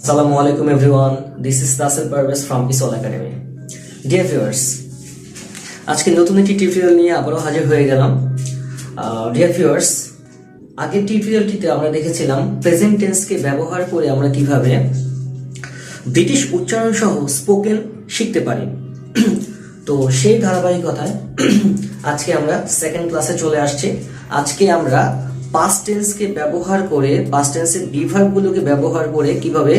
Assalamualaikum everyone. This is Parvez from Esol Academy. Dear viewers, আজকে নতুন একটি tutorial নিয়ে আবারও হাজির হয়ে গেলাম। ডিয়ার ভিউয়ার্স, আগের টিউটোরিয়ালটিতে আমরা দেখেছিলাম প্রেজেন্ট টেন্সকে ব্যবহার করে আমরা কিভাবে ব্রিটিশ উচ্চারণ সহ স্পোকেন শিখতে পারি। তো সেই ধারাবাহিকতায় আজকে আমরা সেকেন্ড ক্লাসে চলে আসছি। আজকে আমরা পাস্ট টেন্সকে ব্যবহার করে, পাস্ট টেন্সের বিভাগগুলোকে ব্যবহার করে কিভাবে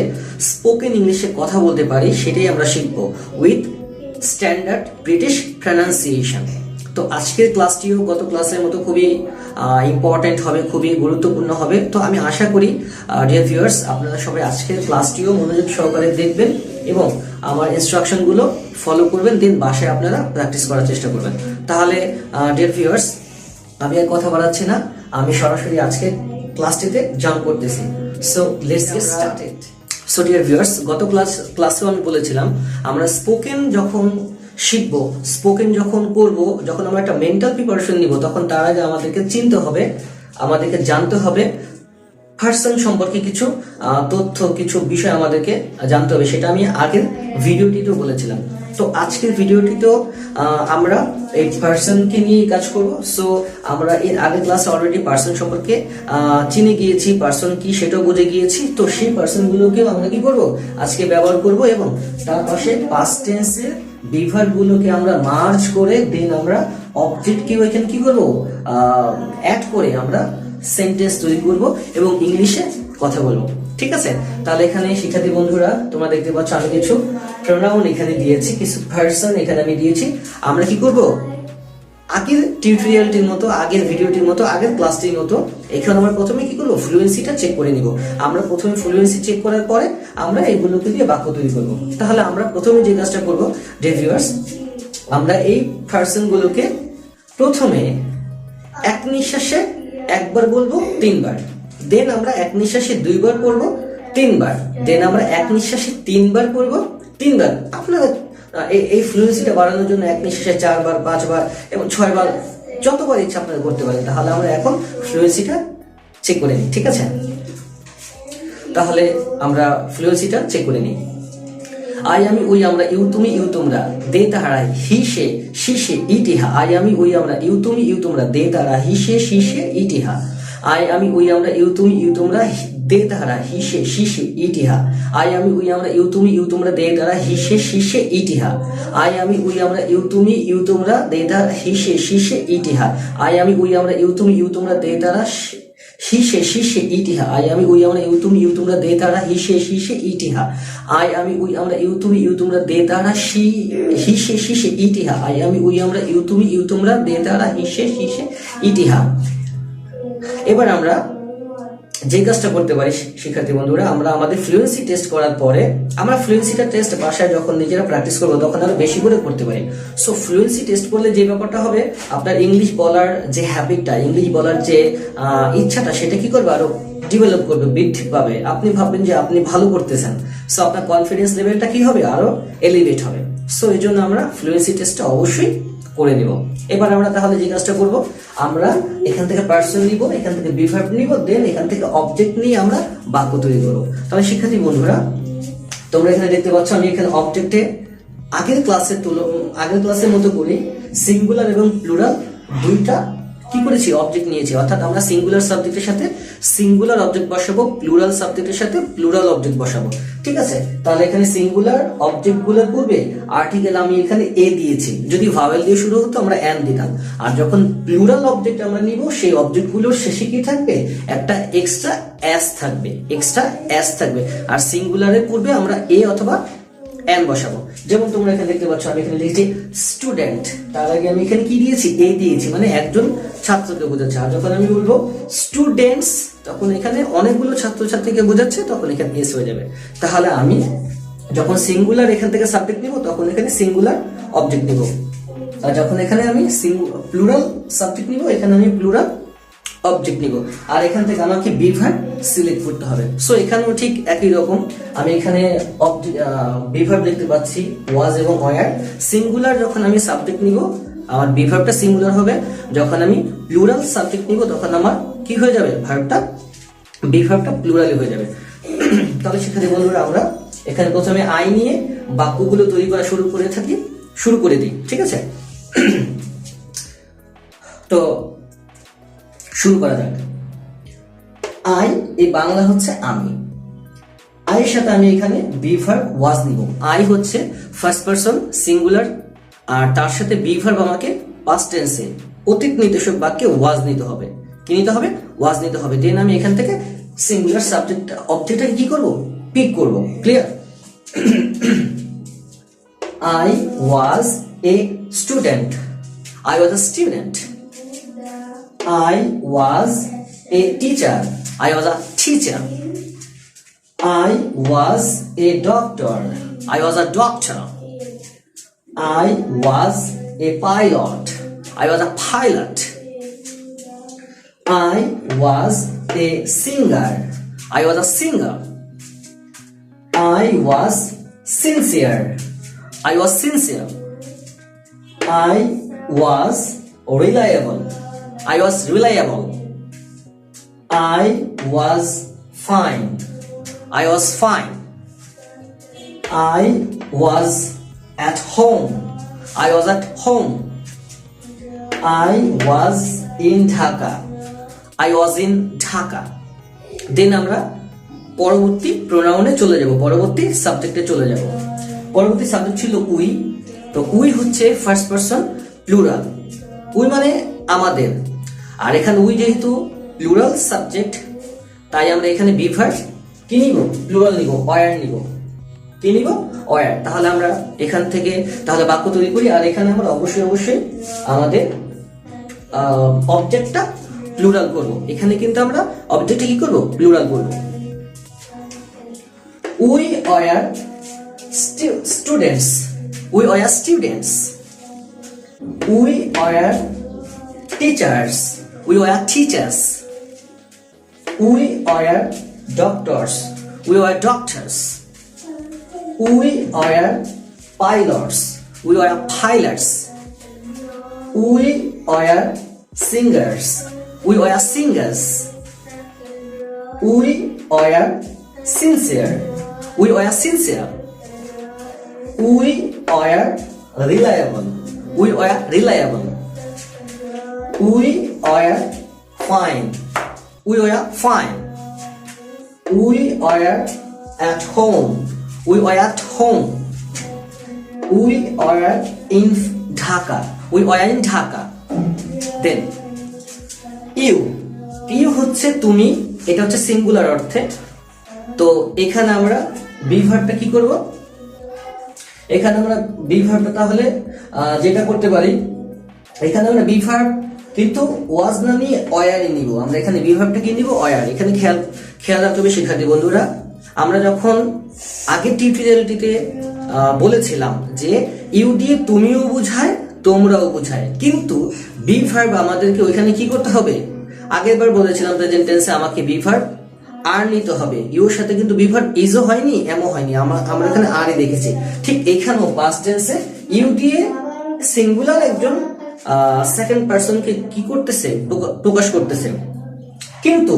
স্পোকেন ইংলিশে কথা বলতে পারি সেটাই আমরা শিখব উইথ স্ট্যান্ডার্ড ব্রিটিশ প্রনাউন্সিয়েশন। তো আজকের ক্লাসটিও গত ক্লাসের মতো খুবই ইম্পর্টেন্ট হবে, খুবই গুরুত্বপূর্ণ হবে। তো আমি আশা করি ডিয়ার ভিউয়ার্স, আপনারা সবাই আজকের ক্লাসটিও মনোযোগ সহকারে দেখবেন এবং আমার ইনস্ট্রাকশনগুলো ফলো করবেন, দেন বাসায় আপনারা প্র্যাকটিস করার চেষ্টা করবেন। তাহলে ডিয়ার ভিউয়ার্স, আমি আর কথা বাড়াচ্ছি না, আমি সরাসরি আজকে ক্লাসটিতে জাম্প করতেছি। So let's get started. So dear viewers, গত ক্লাসেও আমি বলেছিলাম আমরা স্পোকেন যখন শিখবো, স্পোকেন যখন করব, যখন আমরা একটা মেন্টাল প্রিপারেশন নিব, তখন তার আগে আমাদেরকে চিনতে হবে, আমাদেরকে জানতে হবে পার্সন সম্পর্কে কিছু তথ্য, কিছু বিষয় আমাদেরকে জানতে হবে। সেটা আমি আগের ভিডিওটিতেও বলেছিলাম। তো আজকের ভিডিওটিতেও আমরা এই পার্সনকে নিয়ে কাজ করব। সো আমরা এর আগের ক্লাসে অলরেডি পার্সন সম্পর্কে চিনে গিয়েছি, পার্সন কি সেটাও বুঝে গিয়েছি। তো সেই পার্সনগুলোকেও আমরা কি করব, আজকে ব্যবহার করব এবং তার পাশে পাস্ট টেন্সের বিভাগগুলোকে আমরা মার্জ করে দেন আমরা অবজেক্টকে এখানে কি করব, অ্যাড করে আমরা সেন্টেন্স তৈরি করব এবং ইংলিশে কথা বলবো। ঠিক আছে? তাহলে এখানে শিক্ষার্থী বন্ধুরা, তোমরা দেখতে পাচ্ছ আমি কিছু প্রোনাউন এখানে দিয়েছি, কিছু পারসন এখানে আমি দিয়েছি। আমরা কি করব, আগের টিউটোরিয়ালটির মতো, আগের ভিডিওটির মতো, আগের ক্লাসটির মতো এখানে আমরা প্রথমে কি করব, ফ্লুয়েন্সিটা চেক করে নিব। আমরা প্রথমে ফ্লুয়েন্সি চেক করার পরে আমরা এইগুলোকে দিয়ে বাক্য তৈরি করব। তাহলে আমরা প্রথমে যে কাজটা করব ডিয়ার ভিউয়ার্স, আমরা এই পারসনগুলোকে প্রথমে এক নিঃশ্বাসে একবার বলবো 3 বার, দেন আমরা এক নিঃশ্বাসে 2 বার করবো 3 বার, দেন আমরা এক নিঃশ্বাসে 3 বার করবো 3 বার। আপনারা এই ফ্লুয়েন্সিটা বাড়ানোর জন্য এক নিঃশ্বাসে 4 বার, 5 বার এবং 6 বার, যতবার ইচ্ছা আপনারা করতে পারেন। তাহলে আমরা এখন ফ্লুয়েন্সিটা চেক করে নিই। ঠিক আছে? তাহলে আমরা ফ্লুয়েন্সিটা চেক করে নিই। আই আমি উই আমরা, ইউ তুমি ইউ তোমরা, দে তাহারা, হি সে সি সে ইটিহা। আই আমি উই আমরা, ইউ তুমি ইউ তোমরা, দে তাহারা, হি সে সি সে ইটিহা। আই আমি উই আমরা, ইউ তুমি ইউ তোমরা, দে তাহারা, হি সে সি সে ইটিহা। আই আমি উই আমরা, ইউ তুমি ইউ তোমরা, দে তাহারা, হি সে সি সে ইটিহা। আই আমি উই আমরা, ইউ তুমি ইউ তোমরা, দে তাহারা, হি সে সি সে ইটিহা। আই আমি উই আমরা, ইউ তুমি ইউ তোমরা, দে তাহারা, হি সে সি সে ইটিহা। আই আমি উই আমরা, ইউ তুমি ইউ তোমরা, দে তাহারা, হি সে সি সে ইটিহা। আই আমি উই আমরা, ইউ তুমি ইউ তোমরা, দে তাহারা, হি সে সি সে ইটিহা। আই আমি উই আমরা, ইউ তুমি ইউ তোমরা, দে তাহারা, হি সে সি সে ইটিহা। এবার আমরা যে কাজটা করতে পারি শিক্ষার্থী বন্ধুরা, আমরা আমাদের ফ্লুয়েন্সি টেস্ট করার পরে আমরা ফ্লুয়েন্সিটা টেস্ট বাসায় যখন নিজেরা প্র্যাকটিস করবো তখন আরো বেশি করে করতে পারি। সো ফ্লুয়েন্সি টেস্ট করলে যে ব্যাপারটা হবে, আপনার ইংলিশ বলার যে হ্যাবিটটা, ইংলিশ বলার যে ইচ্ছাটা, সেটা কি করবে, আরো ডেভেলপ করবে, বৃদ্ধি পাবে। আপনি ভাববেন যে আপনি ভালো করতেছেন, সো আপনার কনফিডেন্স লেভেলটা কি হবে, আরো এলিভেট হবে। সো এই জন্য আমরা ফ্লুয়েন্সি টেস্টটা অবশ্যই করে নিব। এবার আমরা তাহলে যে কাজটা করব, আমরা এখান থেকে পার্সন নিব, এখান থেকে বিভাগ নিব, দেন এখান থেকে অবজেক্ট নিয়ে আমরা বাক্য তৈরি করব। তাহলে শিক্ষার্থী বন্ধুরা, তোমরা এখানে দেখতে পাচ্ছ আমি এখানে অবজেক্টে আগের ক্লাসের মতো করে সিঙ্গুলার এবং প্লুরাল দুইটা কি করেছি, অবজেক্ট নিয়েছি। অর্থাৎ আমরা সিঙ্গুলার সাবজেক্টের সাথে সিঙ্গুলার অবজেক্ট বসাবো, প্লুরাল সাবজেক্টের সাথে প্লুরাল অবজেক্ট বসাবো। ঠিক আছে? তাহলে এখানে সিঙ্গুলার অবজেক্ট গুলোর পূর্বে আর্টিকেল আমি এখানে এ দিয়েছি, যদি ভাওয়েল দিয়ে শুরু হতো আমরা এন দিতাম। আর যখন প্লুরাল অবজেক্ট আমরা নিব, সেই অবজেক্ট গুলোর শেষে কি থাকবে, একটা এক্সট্রা এস থাকবে, এক্সট্রা এস থাকবে। আর সিঙ্গুলারের পূর্বে আমরা এ অথবা এন বসাবো। যেমন তোমরা এখানে দেখতে পাচ্ছ আমি এখানে লিখেছি স্টুডেন্ট, তার আগে আমি এখানে কি দিয়েছি, এ দিয়েছি, মানে একজন ছাত্রকে বোঝাচ্ছে। আর যখন আমি বলবো স্টুডেন্টস, তখন এখানে অনেকগুলো ছাত্রছাত্রীকে বোঝাচ্ছে, তখন এখানে এস হয়ে যাবে। তাহলে আমি যখন সিঙ্গুলার এখান থেকে সাবজেক্ট নিব, তখন এখানে সিঙ্গুলার অবজেক্ট নিব। আর যখন এখানে আমি প্লুরাল সাবজেক্ট নিব, এখানে আমি প্লুরাল অবজেক্ট নিব। আর এখান থেকে আমাকে বিভাগ সিলেক্ট করতে হবে। সো এখানেও ঠিক একই রকম, আমি এখানে বিভাগ দেখতে পাচ্ছি ওয়াজ এবং ওয়ার। সিঙ্গুলার যখন আমি সাবজেক্ট নিব, আমার বিভাগটা সিঙ্গুলার হবে। যখন আমি প্লুরাল সাবজেক্ট নিব, তখন আমার কি হয়ে যাবে, বিভাগটা প্লুরালি হয়ে যাবে। তাহলে শিক্ষার্থী বন্ধুরা আমরা এখানে প্রথমে আই নিয়ে বাক্যগুলো তৈরি করা শুরু করে দিই, ঠিক আছে? তো শুরু করা যাক। আই এই বাংলা হচ্ছে আমি, আই এর সাথে আমি এখানে বি ভার্ব ওয়াজ নিব। আই হচ্ছে ফার্স্ট পারসন সিঙ্গুলার, আর তার সাথে বি ভার্ব আমাকে পাস্ট টেন্সে অতীত নির্দেশক বাক্যে ওয়াজ নিতে হবে। কি নিতে হবে? ওয়াজ নিতে হবে। দেন আমি এখান থেকে সিঙ্গুলার সাবজেক্ট অবজেক্টটাকে কি করব? পিক করব। Clear? I was a student. I was a student. I was a teacher. I was a teacher. I was a doctor. I was a doctor. I was a pilot. I was a pilot. I was a singer. I was a singer. I was sincere. I was sincere. I was reliable. I was reliable. I was fine. I was fine. I was at home. I was at home. I was in Dhaka. I was in Dhaka. Then আমরা পরবর্তী প্রোনাউনে চলে যাব, পরবর্তী সাবজেক্টে চলে যাব। পরবর্তী subject ছিল উই। তো উই হচ্ছে ফার্স্ট পারসন প্লুরাল। উই মানে আমাদের, আর এখানে উই যেহেতু প্লুরাল সাবজেক্ট, তাই আমরা এখানে বি ভার্ব কি নিব? প্লুরাল নিব, ওয়ার নিব। কি নিব? ওয়ার। তাহলে আমরা এখান থেকে তাহলে বাক্য তৈরি করি, আর এখানে আমরা অবশ্যই আমাদের অবজেক্টটা প্লুরাল করব। এখানে কিন্তু আমরা অবজেক্টটা কি করব? প্লুরাল করব। We are students. We are students. We are teachers. We are teachers. We are doctors. We are doctors. We are pilots. We are pilots. We are singers. We are singers. We are sincere. We are sincere. We are reliable. We are reliable. We are fine. We are fine. We are at home. We are at home. We are in Dhaka. We are in Dhaka. Then you হচ্ছে তুমি, এটা হচ্ছে singular অর্থে। তো এখানে আমরা B ভার্বটা কি করব? এখানে আমরা বি ভার্বটা তাহলে যেটা করতে পারি, এখানে আমরা বি ভার্ব কিন্তু ওয়াজ না নিয়ে ওয়ারই নিব। আমরা এখানে বি ভার্বটা কি নিব? ওয়ার। এখানে খেয়াল রাখতে হবে শিক্ষার্থী বন্ধুরা, আমরা যখন আগের টিউটোরিয়ালটিতে বলেছিলাম যে ইউ দিয়ে তুমিও বুঝায় তোমরাও বুঝায়, কিন্তু বি ভার্ব আমাদেরকে ওইখানে কি করতে হবে? আগেরবার বলেছিলাম প্রেজেন্ট টেন্সে আমাকে বি ভার্ব আর নিতে হবে। ইউর সাথে কিন্তু বি ভার্ব ইজও হয়নি, এমও হয়নি, আমরা এখানে আরই দেখেছি। ঠিক এখানেও পাস্ট টেন্সে ইউ দিয়ে সিঙ্গুলার একজন সেকেন্ড পারসনকে কি করতেছে? প্রকাশ করতেছে। কিন্তু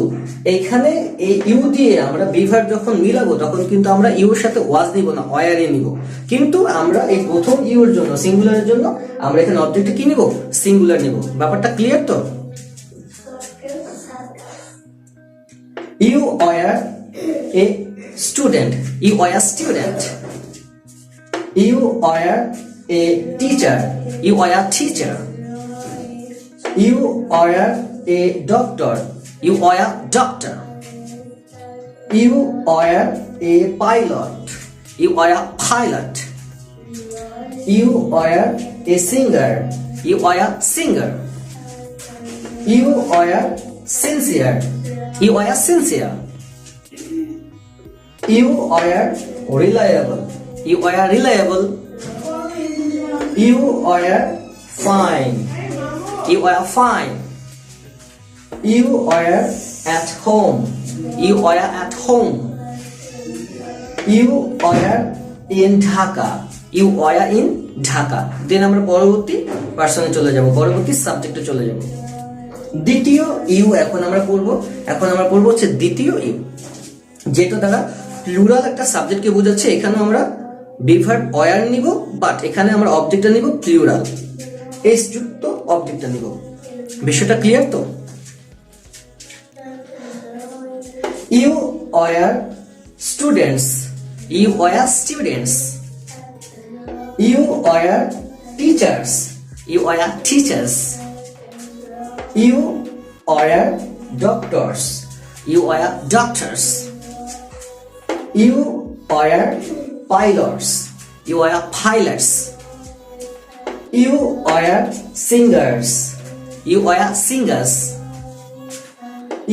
এইখানে এই ইউ দিয়ে আমরা বি ভার্ব যখন মিলাবো তখন কিন্তু আমরা ইউর সাথে ওয়াজ নিব না, ওয়ারে নিব। কিন্তু আমরা এই প্রথম ইউর জন্য, সিঙ্গুলারের জন্য আমরা এখানে অবজেক্টটা কি নিব? সিঙ্গুলার নিব। ব্যাপারটা ক্লিয়ার তো? You are a student. You are a student. You are a teacher. You are a teacher. You are a doctor. You are a doctor. You are a pilot. You are a pilot. You are a singer. You are a singer. You are sincere. You are sincere. You are reliable. You are reliable. You are fine. You are fine. You are at home. You are at home. You are in Dhaka. You are in Dhaka. Then আমরা পরবর্তী পার্সনে চলে যাব, পরবর্তী সাবজেক্টে চলে যাব। দ্বিতীয় you এখন আমরা পড়ব হচ্ছে দ্বিতীয় ইউ, যেটা দ্বারা প্লুরাল একটা সাবজেক্টকে বোঝাচ্ছে, এখানে আমরা বি ভার্ব ওয়ার নিব, বাট এখানে আমরা অবজেক্টটা নিব প্লুরাল, এস যুক্ত অবজেক্টটা নিব। বিষয়টা ক্লিয়ার তো? You are students, you are students. You are teachers, you are teachers. You are doctors, you are doctors. You are pilots, you are pilots. You are singers, you are singers.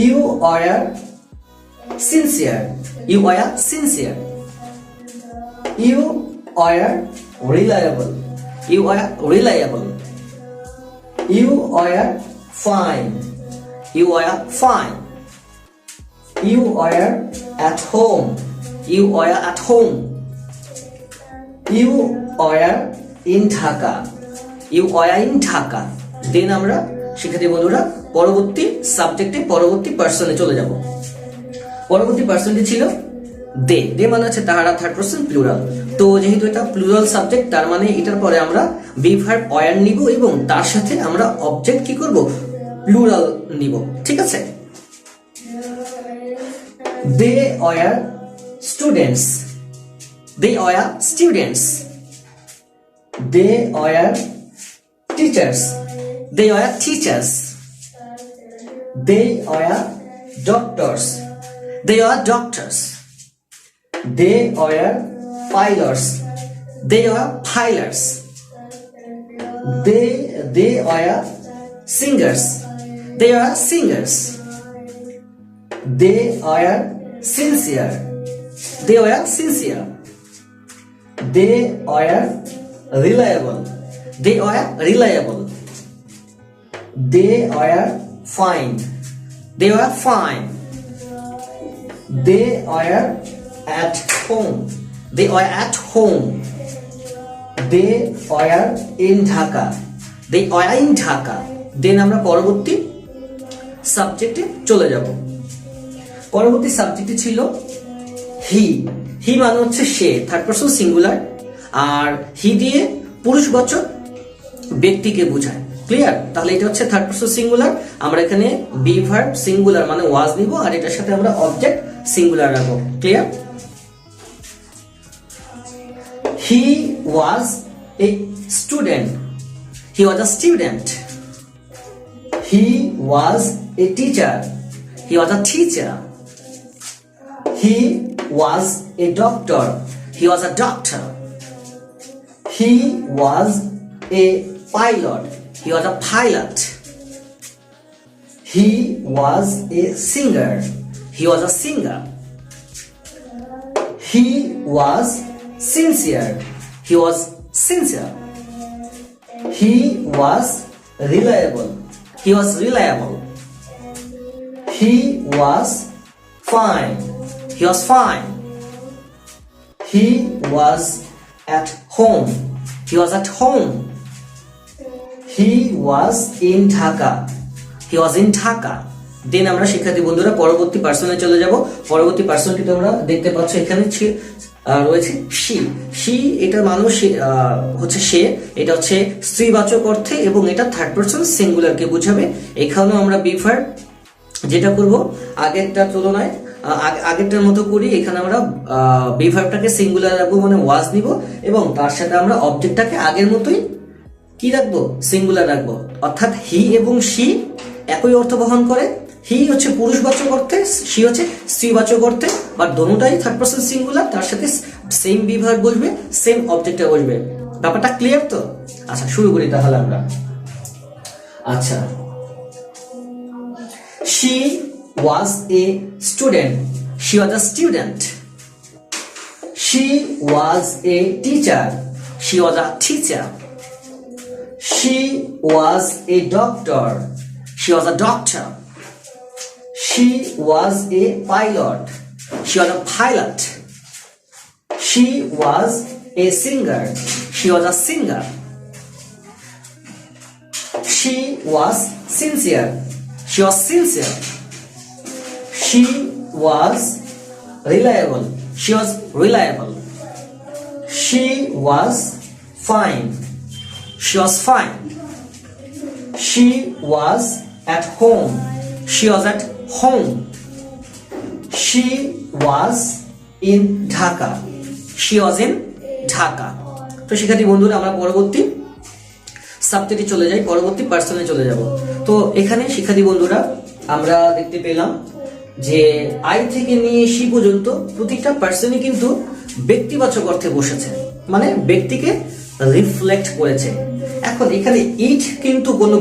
You are sincere, you are sincere. You are reliable, you are reliable. You are fine, you are fine. You are at home, you are at home. You are in Dhaka, you are in Dhaka. দেন আমরা শিক্ষার্থী বন্ধুরা পরবর্তী সাবজেক্টে পরবর্তী পার্সনে চলে যাব। পরবর্তী পার্সনটি ছিল দে। দে মানে হচ্ছে তাহারা, থার্ড পারসন প্লুরাল। তো যেহেতু এটা প্লুরাল সাবজেক্ট, তার মানে এটার পরে আমরা বি ভার্ব ওয়ার নিব এবং তার সাথে আমরা অবজেক্ট কি করব, প্লুরাল নিব। ঠিক আছে? They are students, they are students. They are teachers, they are teachers. They are doctors, they are doctors. They are pilots, they are pilots. They are singers, they are singers. They are sincere, they are sincere. They are reliable, they are reliable. They are fine, they are fine. They are at home, they are at home. They are in Dhaka, they are in Dhaka. দেন আমরা পরবর্তী সাবজেক্টে চলে যাব। পরবর্তী সাবজেক্টটি ছিল হি। হি মানে হচ্ছে সে, third person singular, আর হি দিয়ে পুরুষবাচক ব্যক্তিকে বোঝায়। ক্লিয়ার? তাহলে এটা হচ্ছে থার্ড পারসন সিঙ্গুলার। আমরা এখানে বি ভার্ব সিঙ্গুলার মানে ওয়াজ নিব, আর এটার সাথে আমরা অবজেক্ট সিঙ্গুলার রাখবো। Clear? He was a student, he was a student. He was a teacher, he was a teacher. He was a doctor, he was a doctor. He was a pilot, he was a pilot. He was a singer, he was a singer. He was sincere, he was sincere. He was reliable, he was reliable. He was fine, he was fine. He was at home, he was at home. He was in Dhaka, he was in Dhaka. দেন আমরা শিক্ষার্থী বন্ধুরা পরবর্তী পার্সনে চলে যাব। পরবর্তী পার্সনটি তোমরা দেখতে পাচ্ছ এখানে রয়েছে শি। শি এটার মানুষ হচ্ছে সে, এটা হচ্ছে স্ত্রীবাচক অর্থে এবং এটা থার্ড পারসন সিঙ্গুলারকে বোঝাবে। এখানেও আমরা বি ভার্ব যেটা করব আগেরটার তুলনায় আগেরটার মতো করি। এখানে আমরা বি ভার্বটাকে সিঙ্গুলার রাখবো মানে ওয়াজ নিব, এবং তার সাথে আমরা অবজেক্টটাকে আগের মতোই কি রাখবো, সিঙ্গুলার রাখবো। অর্থাৎ হি এবং শি একই অর্থ বহন করে। হি হচ্ছে পুরুষবাচক অর্থে, শি হচ্ছে স্ত্রীবাচক অর্থে, বাট দোনোটাই থার্ড পারসন সিঙ্গুলার, তার সাথে সেম বি ভার্ব বসবে, সেম অবজেক্টটা বসবে। ব্যাপারটা ক্লিয়ার তো? আচ্ছা শুরু করি তাহলে আমরা। আচ্ছা, she was a student, she was a student. She was a teacher, she was a teacher. She was a doctor, she was a doctor. She was a pilot, she was a pilot. She was a singer, she was a singer. She was sincere, she was sincere. She was reliable, she was reliable. She was fine. She was fine. She was at home. She was at home. She was in Dhaka. She was in Dhaka. তো শিক্ষার্থী বন্ধুরা আমরা পরবর্তী সাবজেক্টে চলে যাই, পরবর্তী পার্সনে চলে যাব। তো এখানে শিক্ষার্থী বন্ধুরা আমরা দেখতে পেলাম যে আই থেকে নিয়ে সি পর্যন্ত প্রতিটা পার্সনই কিন্তু ব্যক্তিবাচক অর্থে বসেছে, মানে ব্যক্তিকে রিফ্লেক্ট করেছে। এখন এখানে ইট কিন্তু কোনো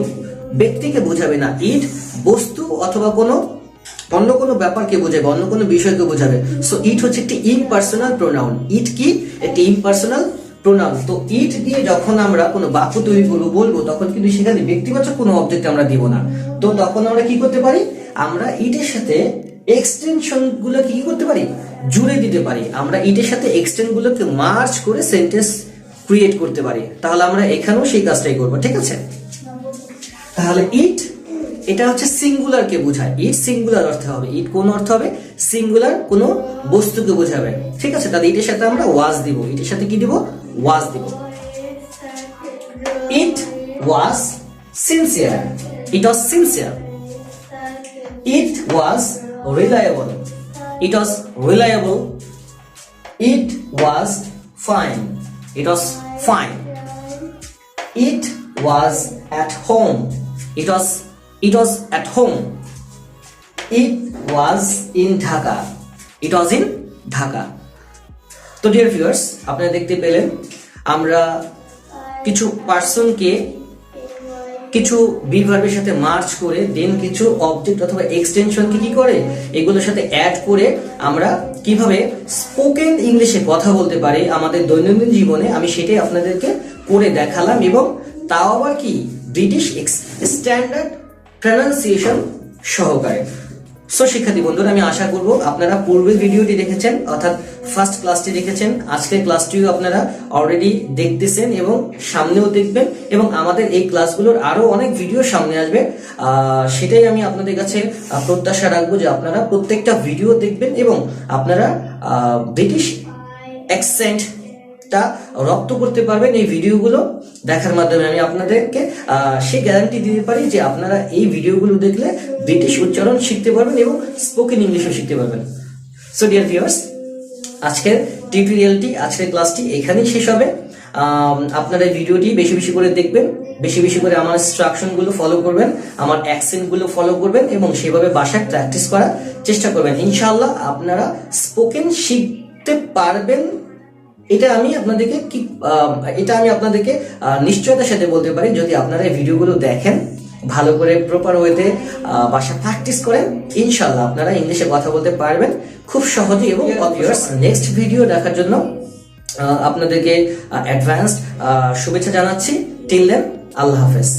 ব্যক্তিকে বোঝাবে না, ইট বস্তু অথবা কোনো অন্য কোনো ব্যাপারকে বোঝাবে, অন্য কোনো বিষয়কে বোঝাবে। সো ইট হচ্ছে একটি ইমপার্সোনাল প্রোনাউন। ইট কি? একটি ইমপার্সোনাল প্রোনাউন। তো ইট দিয়ে যখন আমরা কোনো বাক্য তৈরি করবো, বলবো, তখন কিন্তু সেখানে ব্যক্তিবাচক কোনো অবজেক্ট আমরা দিব না। তো তখন আমরা কি করতে পারি? আমরা ইটের সাথে এক্সটেনশন গুলোকে কি করতে পারি? জুড়ে দিতে পারি। আমরা ইটের সাথে এক্সটেন্ড গুলোকে মার্জ করে সেন্টেন্স ক্রিয়েট করতে পারি। তাহলে আমরা এখানেও সেই কাজটাই করবো, ঠিক আছে? তাহলে ইট এটা হচ্ছে সিঙ্গুলার কে বোঝায়। ইট সিঙ্গুলার অর্থে হবে। ইট কোন অর্থ হবে? সিঙ্গুলার কোন বস্তুকে বোঝাবে, ঠিক আছে? তাহলে ইটের সাথে আমরা ওয়াজ দিব। ইটের সাথে কি দিব? ওয়াজ দিব। It was sincere. It was sincere. It was reliable. It was reliable. It was fine. It was fine. It was at home. It was at home. It was in Dhaka. It was in Dhaka. তো dear viewers, আপনারা দেখতে পেলেন আমরা কিছু পার্সনকে কিছু B ভার্বের সাথে merge করে দেন কিছু অবজেক্ট অথবা এক্সটেনশনকে কি করে এগুলোর সাথে অ্যাড করে আমরা কিভাবে স্পোকেন ইংলিশে কথা বলতে পারি আমাদের দৈনন্দিন জীবনে, আমি সেটাই আপনাদেরকে করে দেখালাম। এবং তাও আবার কি ব্রিটিশ স্ট্যান্ডার্ড প্রনাউন্সিয়েশন সহকারে। সো শিক্ষার্থী বন্ধুরা, আমি আশা করব আপনারা পূর্বের ভিডিওটি দেখেছেন, অর্থাৎ ফার্স্ট ক্লাসটি দেখেছেন, আজকের ক্লাসটিও আপনারা অলরেডি দেখতেছেন এবং সামনেও দেখবেন, এবং আমাদের এই ক্লাসগুলোর আরো অনেক ভিডিও সামনে আসবে। সেটাই আমি আপনাদের কাছে প্রত্যাশা রাখবো যে আপনারা প্রত্যেকটা ভিডিও দেখবেন এবং আপনারা ব্রিটিশ অ্যাকসেন্ট রপ্ত করতে পারবেন এই ভিডিওগুলো দেখার মাধ্যমে। আমি আপনাদেরকে সেই গ্যারান্টি দিতে পারি যে আপনারা এই ভিডিওগুলো দেখলে ব্রিটিশ উচ্চারণ শিখতে পারবেন এবং স্পোকেন ইংলিশও শিখতে পারবেন। সো ডিয়ার ভিউয়ার্স, আজকের টিউটোরিয়ালটি, আজকের ক্লাসটি এখানেই শেষ হবে। আপনারা এই ভিডিওটি বেশি বেশি করে দেখবেন, বেশি বেশি করে আমার ইনস্ট্রাকশনগুলো ফলো করবেন, আমার অ্যাকসেন্টগুলো ফলো করবেন এবং সেভাবে ভাষা প্র্যাকটিস করার চেষ্টা করবেন। ইনশাআল্লাহ আপনারা স্পোকেন শিখতে পারবেন। এটা আমি আপনাদেরকে নিশ্চয়তার সাথে বলতে পারি, যদি আপনারা এই ভিডিওগুলো দেখেন, ভালো করে প্রপার ওয়েতে ভাষা প্র্যাকটিস করেন, ইনশাআল্লাহ আপনারা ইংলিশে কথা বলতে পারবেন খুব সহজে। এবং নেক্সট ভিডিও দেখার জন্য আপনাদেরকে অ্যাডভান্সড শুভেচ্ছা জানাচ্ছি। টিল দেন, আল্লাহ হাফেজ।